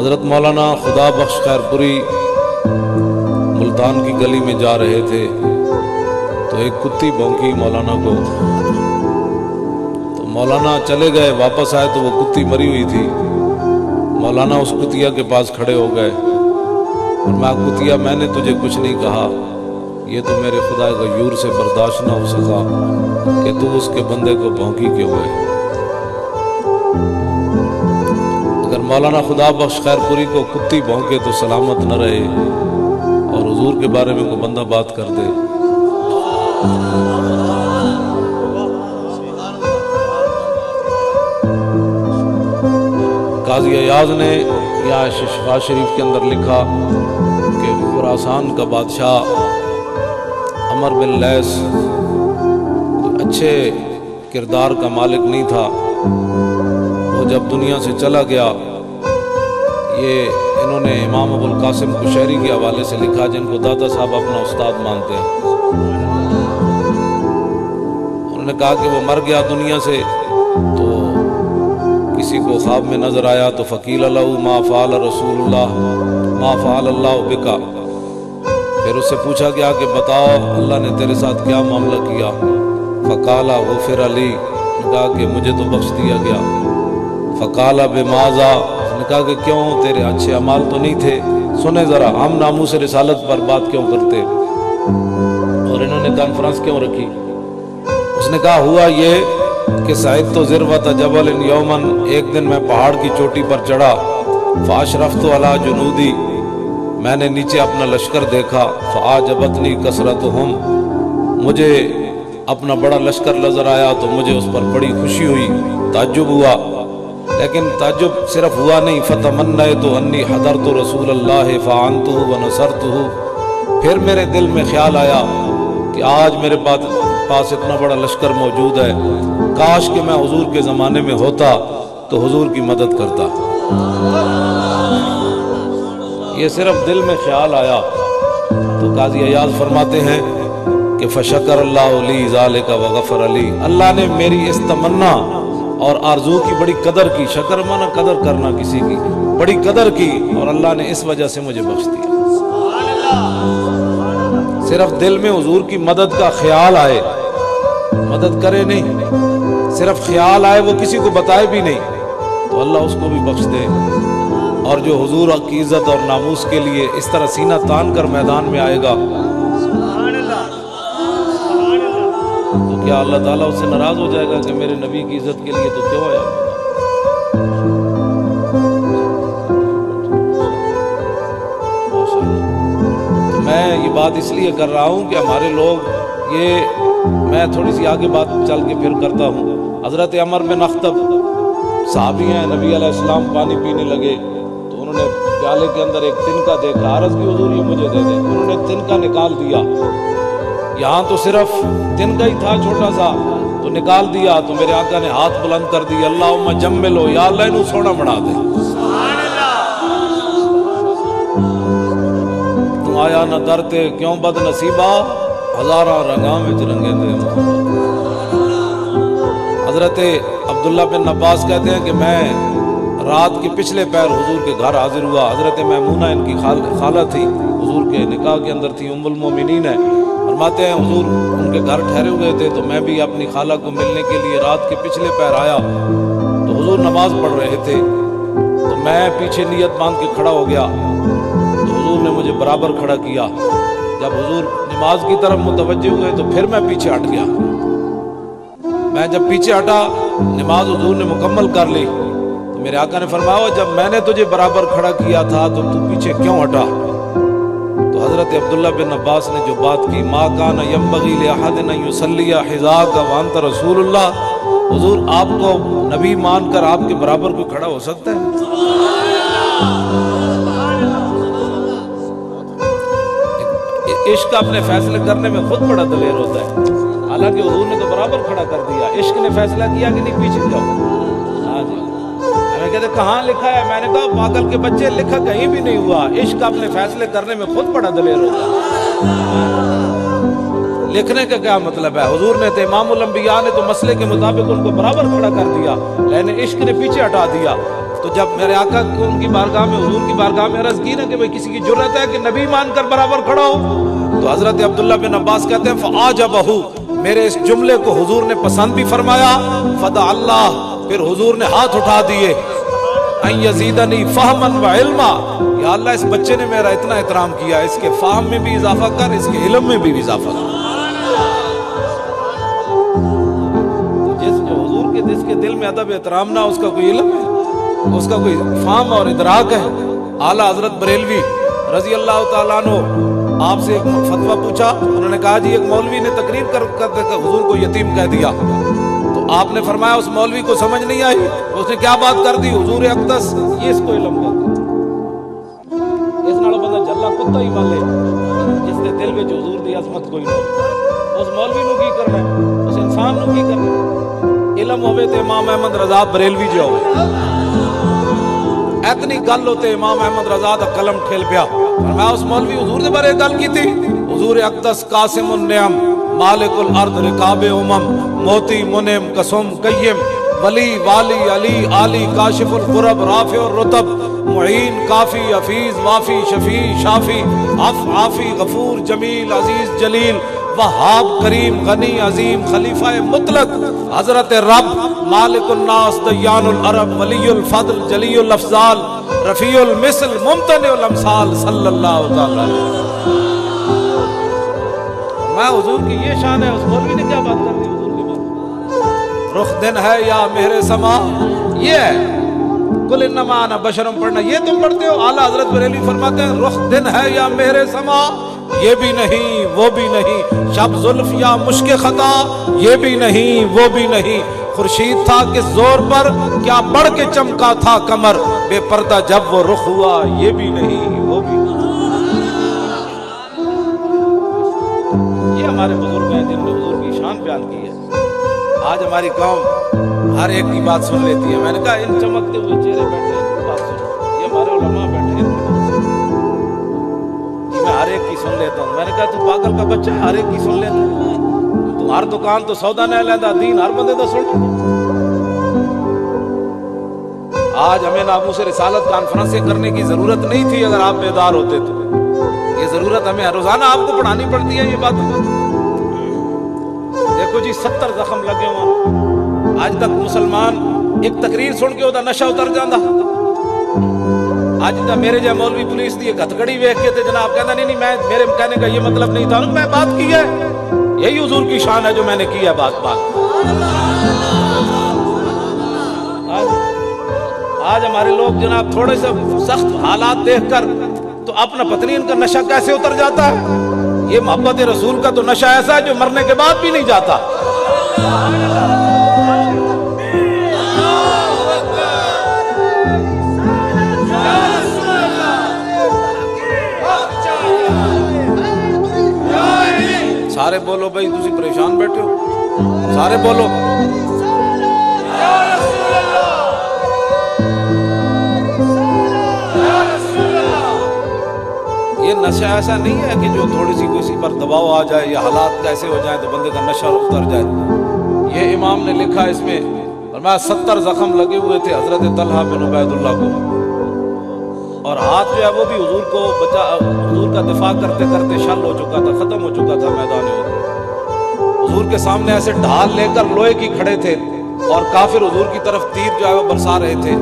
حضرت مولانا خدا بخش خیر پوری ملتان کی گلی میں جا رہے تھے تو ایک کتی بھونکی مولانا کو، تو مولانا چلے گئے، واپس آئے تو وہ کتی مری ہوئی تھی۔ مولانا اس کتیا کے پاس کھڑے ہو گئے اور کتیا میں نے تجھے کچھ نہیں کہا، یہ تو میرے خدا غیور سے برداشت نہ ہو سکا کہ تو اس کے بندے کو بھونکی کیوں ہے۔ اگر مولانا خدا بخش خیر پوری کو کتی بھونکے تو سلامت نہ رہے اور حضور کے بارے میں کوئی بندہ بات کر دے۔ قاضی ایاز نے یہاں شفا شریف کے اندر لکھا کہ خراسان کا بادشاہ عمر بن لیث اچھے کردار کا مالک نہیں تھا، وہ جب دنیا سے چلا گیا، یہ انہوں نے امام ابو القاسم قشیری کے حوالے سے لکھا جن کو دادا صاحب اپنا استاد مانتے ہیں۔ انہوں نے کہا کہ وہ مر گیا دنیا سے، تو کسی کو خواب میں نظر آیا تو فقیل له ما فعل رسول اللہ ما فعل اللہ بکا، پھر اس سے پوچھا گیا کہ بتاؤ اللہ نے تیرے ساتھ کیا معاملہ کیا؟ فقال غفر علی، کہا کہ مجھے تو بخش دیا گیا۔ فقال بماذا، نے کہا کہ کیوں تیرے اچھے اعمال تو نہیں تھے؟ سنیں ذرا، ہم ناموس رسالت پر بات کیوں کرتے اور انہوں نے کانفرنس کیوں رکھی؟ اس نے کہا ہوا یہ کہ سعید تو ذروۃ جبل یومن، ایک دن میں پہاڑ کی چوٹی پر چڑھا، فاشرفت علی جنودی، میں نے نیچے اپنا لشکر دیکھا، فاعجبتنی کثرتہم، مجھے اپنا بڑا لشکر نظر آیا تو مجھے اس پر بڑی خوشی ہوئی، تعجب ہوا، لیکن تعجب صرف ہوا نہیں، فتمنیت انی حضرت رسول اللہ فعنتہ ونصرتہ، پھر میرے دل میں خیال آیا کہ آج میرے پاس اتنا بڑا لشکر موجود ہے، کاش کہ میں حضور کے زمانے میں ہوتا تو حضور کی مدد کرتا۔ یہ صرف دل میں خیال آیا۔ تو قاضی ایاز فرماتے ہیں کہ فشکر اللہ لی ذالک وغفر علی، اللہ نے میری اس تمنا اور آرزو کی بڑی قدر کی، شکر مانا قدر کرنا کسی کی، بڑی قدر کی، اور اللہ نے اس وجہ سے مجھے بخش دیا۔ صرف دل میں حضور کی مدد کا خیال آئے، مدد کرے نہیں، صرف خیال آئے، وہ کسی کو بتائے بھی نہیں، تو اللہ اس کو بھی بخش دے۔ اور جو حضور کی عزت اور ناموس کے لیے اس طرح سینہ تان کر میدان میں آئے گا تو کیا اللہ تعالیٰ اس سے ناراض ہو جائے گا کہ میرے نبی کی عزت کے لیے تو کیوں آیا؟ تو میں یہ بات اس لیے کر رہا ہوں کہ ہمارے لوگ میں تھوڑی سی آگے بات چل کے پھر کرتا ہوں۔ حضرت عمر بن اخطب صحابی ہیں، نبی علیہ السلام پانی پینے لگے تو انہوں نے پیالے کے اندر ایک تنکا دیکھا، عرض کی حضور یہ مجھے دے دیں، انہوں نے تنکا نکال دیا، یہاں تو صرف تنکا ہی تھا چھوٹا سا، تو نکال دیا تو میرے آقا نے ہاتھ بلند کر دی، اللہم جملو، یا اللہ انہوں سونا بنا دے، تم آیا نہ درتے کیوں بد نصیبہ، ہزاراں رنگاں میں رنگے دے۔ حضرت عبداللہ بن عباس کہتے ہیں کہ میں رات کے پچھلے پیر حضور کے گھر حاضر ہوا، حضرت میمونہ ان کی خالہ تھی، حضور کے نکاح کے اندر تھی، ام المومنین ہے، فرماتے ہیں حضور ان کے گھر ٹھہرے ہوئے تھے تو میں بھی اپنی خالہ کو ملنے کے لیے رات کے پچھلے پیر آیا تو حضور نماز پڑھ رہے تھے، تو میں پیچھے نیت باندھ کے کھڑا ہو گیا تو حضور نے مجھے برابر کھڑا کیا، جب حضور نماز کی طرف متوجہ ہوئے تو پھر میں پیچھے ہٹ گیا، میں جب پیچھے ہٹا نماز حضور نے مکمل کر لی تو میرے آقا نے فرمایا جب میں نے تجھے برابر کھڑا کیا تھا تو پیچھے کیوں ہٹا؟ تو حضرت عبداللہ بن عباس نے جو بات کی، ما کان ینبغی لأحد ان یصلی حذاک وانت رسول اللہ، حضور آپ کو نبی مان کر آپ کے برابر کوئی کھڑا ہو سکتا ہے؟ عشق اپنے فیصلے کرنے میں خود بڑا دلیر ہوتا ہے، حالانکہ حضور نے تو برابر کھڑا کر دیا، عشق نے فیصلہ کیا کہ نہیں پیچھے جاؤ۔ ہاں جی، ہمیں کہتے کہاں لکھا ہے؟ میں نے کہا پاگل کے بچے لکھا کہیں بھی نہیں ہوا، عشق اپنے فیصلے کرنے میں خود بڑا دلیر ہوتا ہے۔ لکھنے کا کیا مطلب ہے؟ حضور نے تو امام الانبیاء نے تو مسئلے کے مطابق ان کو برابر کھڑا کر دیا، لیکن عشق نے پیچھے ہٹا دیا۔ تو جب میرے آقا کو ان کی بارگاہ میں حضور کی بارگاہ میں عرض کی نا کہ بھئی کسی کی جرت ہے کہ نبی مان کر برابر کھڑا ہو، تو حضرت عبداللہ بن عباس کہتے ہیں فَآجَبَهُ، میرے اس جملے کو حضور نے پسند بھی فرمایا، فَدَعَ اللَّهُ، پھر حضور نے ہاتھ اٹھا دیے، اَن يَزِيدَنِي فَهْمًا وَعِلْمًا، یا اللہ اس بچے نے میرا اتنا احترام کیا، اس کے فہم میں بھی اضافہ کر، اس کے علم میں بھی اضافہ کر۔ جس کے دل میں ادب احترام نہ، اس کا کوئی علم ہے، اس کا کوئی فہم اور ادراک ہے؟ اعلیٰ حضرت بریلوی رضی اللہ تعالیٰ عنہ آپ سے ایک فتویٰ پوچھا، انہوں نے کہا جی ایک مولوی نے تقریر کر حضور کو یتیم کہہ دیا، تو آپ نے فرمایا اس مولوی کو سمجھ نہیں آئی، اس نے کیا بات کر دی؟ حضور اقدس یہ اس کو علم کہتے ہیں، اس نال بندہ جلا کتا ہی والے جس کے دل میں حضور دی عظمت کوئی نہ ہو، اس مولوی نو کی کرنا ہے، اس انسان نو کی کرنا ہے؟ علم ہوئے تو امام احمد رضا بریلوی جو ہوئے، اتنی گل ہوتے امام احمد رضا دا قلم ٹھیل پیا، فرمایا اس مولوی حضور دے بارے گل کی تھی، حضور اقدس قاسم النعم مالک الارض رکاب امم موتی منم قسم قیم ولی والی علی عالی کاشف القرب رافع الرتب معین کافی حفیظ وافی شفیع شافی عافی غفور جمیل عزیز جلیل وہاب کریم غنی عظیم خلیفہ مطلق حضرت رب مالک الناس دیان العرب ولی الفضل جلی الافضال رفیع المثل ممتنع الامثال صلی اللہ تعالی علیہ وسلم۔ میں حضور کی یہ شان ہے، اس مولوی نے کیا بات کر دی حضور کے بارے؟ رخ دن ہے یا مہر سما، یہ ہے قل انما انا بشرم پڑھنا، یہ تم پڑھتے ہو؟ اعلیٰ حضرت بریلوی فرماتے ہیں رخ دن ہے یا مہر سما، یہ بھی نہیں وہ بھی نہیں، شب زلف یا مشک خطا، یہ بھی نہیں وہ بھی نہیں، خورشید تھا کس زور پر کیا بڑھ کے چمکا تھا کمر، بے پردہ جب وہ رخ ہوا، یہ بھی نہیں وہ بھی نہیں۔ یہ ہمارے بزرگ ہیں جن نے حضور کی شان بیان کی ہے۔ آج ہماری قوم ہر ایک کی بات سن لیتی ہے، میں نے کہا ان چمکتے ہوئے چہرے بیٹھے ان کی بات سنو، یہ ہمارے علماء بیٹھے ان کی بات سنو، میں ہر ایک کی سن لیتا ہوں۔ میں نے کہا تو پاگل کا بچہ ہر ایک کی سن لیتا ہے، تو ہر دکان تو سودا نہیں لینا، دین ہر بندے تو سن۔ آج ہمیں ناموس رسالت کانفرنسیں کرنے کی ضرورت نہیں تھی اگر آپ بیدار ہوتے تو، یہ ضرورت ہمیں روزانہ آپ کو پڑھانی پڑتی ہے یہ بات۔ دیکھو جی 70 زخم لگے ہوئے، آج تک مسلمان ایک تقریر سن کے وہ نشہ اتر جاندہ۔ آج تک میرے جائے مولوی پولیس دی ایک ہتھکڑی ویکھ کے تے جناب کہنا نہیں میرے کہنے کا یہ مطلب نہیں تھا، میں بات کی ہے، یہی حضور کی شان ہے جو میں نے کی ہے بات۔ آج ہمارے لوگ جناب تھوڑے سے سخت حالات دیکھ کر تو اپنا پتہ نہیں ان کا نشہ کیسے اتر جاتا ہے۔ یہ محبت رسول کا تو نشہ ایسا ہے جو مرنے کے بعد بھی نہیں جاتا۔ سارے بولو بھائی، تسی پریشان بیٹھے ہو، سارے بولو۔ یہ نشہ ایسا نہیں ہے کہ جو تھوڑی سی کسی پر دباؤ آ جائے یا حالات کیسے ہو جائیں تو بندے کا نشہ اتر جائے۔ یہ امام نے لکھا اس میں، فرمایا 70 زخم لگے ہوئے تھے حضرت طلحہ بن عبید اللہ کو، اور ہاتھ جو ہے وہ بھی حضور کو حضور کا دفاع کرتے کرتے شل ہو چکا تھا، ختم ہو چکا تھا میدان احد۔ حضور کے سامنے ایسے ڈھال لے کر لوہے کی کھڑے تھے اور کافر حضور کی طرف تیر جو ہے وہ برسا رہے تھے،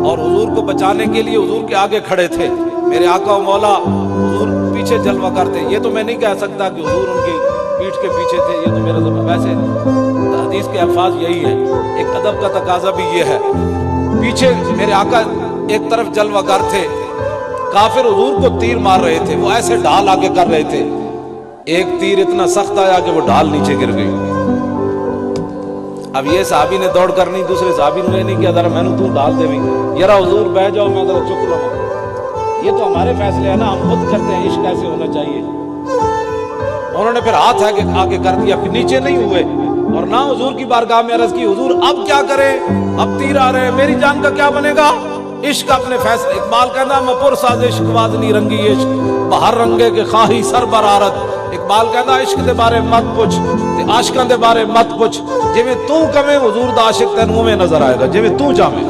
اور حضور کو بچانے کے لیے حضور کے آگے کھڑے تھے۔ میرے آقا و مولا حضور پیچھے جلوہ کرتے۔ یہ تو میں نہیں کہہ سکتا کہ حضور ان کی پیٹھ کے پیچھے تھے، یہ تو میرا زبان، ویسے حدیث کے الفاظ یہی ہے، ایک ادب کا تقاضا بھی یہ ہے۔ پیچھے میرے آقا ایک طرف جلوہ گر تھے، کافر حضور کو تیر مار رہے تھے، وہ ایسے ڈھال آگے کر رہے تھے، ایک تیر اتنا سخت آیا کہ وہ ڈھال نیچے گر گئی۔ اب یہ صحابی نے دوڑ کر نہیں، دوسرے صحابی نے نہیں کیا ذرا میں نے تو ڈال دے گی، یرا حضور بہ جاؤ میں ذرا چپ رہا ہوں۔ یہ تو ہمارے فیصلے ہیں نا، ہم خود کرتے ہیں عشق کیسے ہونا چاہیے۔ انہوں نے پھر ہاتھ آگے کر دیا، پھر نیچے نہیں ہوئے اور نہ حضور کی بارگاہ میں عرض کی حضور اب کیا کریں، اب تیر آ رہے ہیں، میری جان کا کیا بنے گا؟ عشق اپنے فیصلے۔ اقبال کہنا میں پر ساز عشق وازنی رنگی عشق بہر رنگے کے خواہی سر برارت۔ اقبال کہنا عشق دے بارے مت پوچھ تے عاشقاں دے بارے مت پوچھ، جویں تو کمیں حضور دا عاشق تینوں میں نظر آئے گا، جویں تو چاہے۔